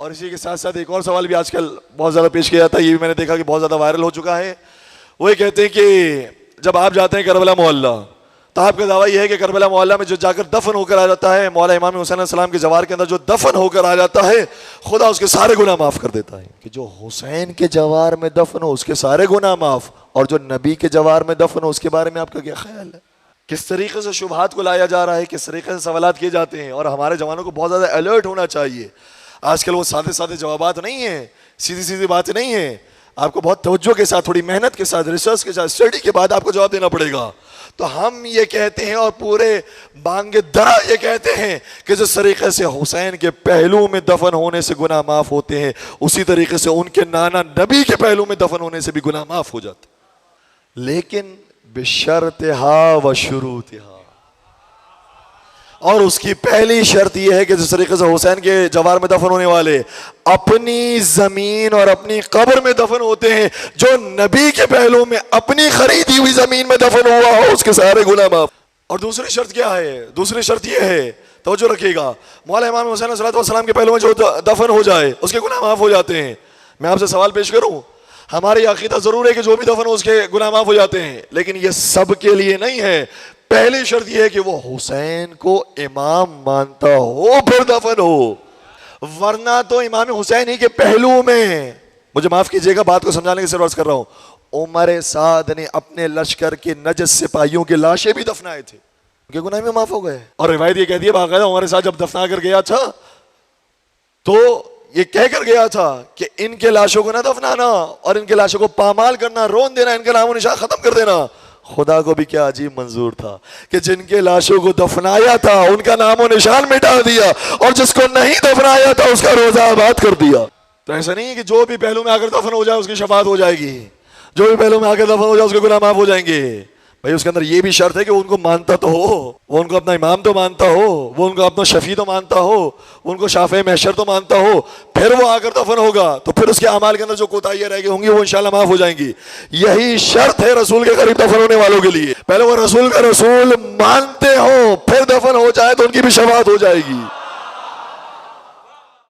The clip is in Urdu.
اور اسی کے ساتھ ساتھ ایک اور سوال بھی آج کل بہت زیادہ پیش کیا جاتا ہے، یہ بھی میں نے دیکھا کہ بہت زیادہ وائرل ہو چکا ہے. وہ یہ کہتے ہیں کہ جب آپ جاتے ہیں کربلا محلہ تو آپ کا دعویٰ یہ ہے کہ کربلا محلہ میں جو جا کر دفن ہو کر آ جاتا ہے، مولا امام حسین علیہ السلام کے جوار کے اندر جو دفن ہو کر آ جاتا ہے، خدا اس کے سارے گناہ معاف کر دیتا ہے. کہ جو حسین کے جوار میں دفن ہو اس کے سارے گناہ معاف، اور جو نبی کے جوار میں دفن ہو اس کے بارے میں آپ کا کیا خیال ہے؟ کس طریقے سے شبہات کو لایا جا رہا ہے، کس طریقے سے سوالات کیے جاتے ہیں. اور ہمارے جوانوں کو بہت زیادہ الرٹ ہونا چاہیے. آج کل وہ سادے سادے جوابات نہیں ہیں، سیدھی سیدھی باتیں نہیں ہیں. آپ کو بہت توجہ کے ساتھ، تھوڑی محنت کے ساتھ، ریسرچ کے ساتھ، اسٹڈی کے بعد آپ کو جواب دینا پڑے گا. تو ہم یہ کہتے ہیں اور پورے بانگ درا یہ کہتے ہیں کہ جس طریقے سے حسین کے پہلو میں دفن ہونے سے گناہ معاف ہوتے ہیں، اسی طریقے سے ان کے نانا نبی کے پہلو میں دفن ہونے سے بھی گناہ معاف ہو جاتے ہیں. لیکن بشرطہا و شروطہا، اور اس کی پہلی شرط یہ ہے کہ جس طریقے سے حسین کے جوار میں دفن ہونے والے اپنی زمین اور اپنی قبر میں دفن ہوتے ہیں، جو نبی کے پہلو میں اپنی خریدی ہوئی زمین میں دفن ہوا ہو اس کے سارے گناہ معاف. اور دوسری شرط کیا ہے؟ دوسری شرط یہ ہے، توجہ رکھیے گا، مولا امام حسین علیہ السلام کے پہلو میں جو دفن ہو جائے اس کے گناہ معاف ہو جاتے ہیں. میں آپ سے سوال پیش کروں، ہماری عقیدہ ضرور ہے کہ جو بھی دفن ہو اس کے گناہ معاف ہو جاتے ہیں، لیکن یہ سب کے لیے نہیں ہے. پہلی شرط یہ ہے کہ وہ حسین کو امام مانتا ہو پھر دفن ہو، ورنہ تو امام حسین ہی کے پہلو میں، مجھے معاف کیجئے گا بات کو سمجھانے کے صرف عرض کر رہا ہوں، عمر سعد نے اپنے لشکر کے نجس سپاہیوں کے لاشیں بھی دفنائے تھے، ان کے گناہ میں معاف ہو گئے. اور روایت یہ کہتی ہے باقاعدہ عمر سعد جب دفنا کر گیا تھا تو یہ کہہ کر گیا تھا کہ ان کے لاشوں کو نہ دفنانا اور ان کے لاشوں کو پامال کرنا، رون دینا، ان کا نام و نشان ختم کر دینا. خدا کو بھی کیا عجیب منظور تھا کہ جن کے لاشوں کو دفنایا تھا ان کا نام و نشان مٹا دیا، اور جس کو نہیں دفنایا تھا اس کا روزہ آباد کر دیا. تو ایسا نہیں ہے کہ جو بھی پہلو میں آ کر دفن ہو جائے اس کی شفاعت ہو جائے گی، جو بھی پہلو میں آ کر دفن ہو جائے اس کے گناہ معاف ہو جائیں گے. بھائی اس کے اندر یہ بھی شرط ہے کہ ان کو مانتا تو ہو، وہ ان کو اپنا امام تو مانتا ہو، وہ ان کو اپنا شفیع تو مانتا ہو، وہ ان کو شافع محشر تو مانتا ہو، پھر وہ آ کر دفن ہوگا تو پھر اس کے اعمال کے اندر جو کوتاہیاں رہ گئی ہوں گی وہ انشاءاللہ معاف ہو جائیں گی. یہی شرط ہے رسول کے قریب دفن ہونے والوں کے لیے، پہلے وہ رسول کا رسول مانتے ہو پھر دفن ہو جائے تو ان کی بھی شفاعت ہو جائے گی.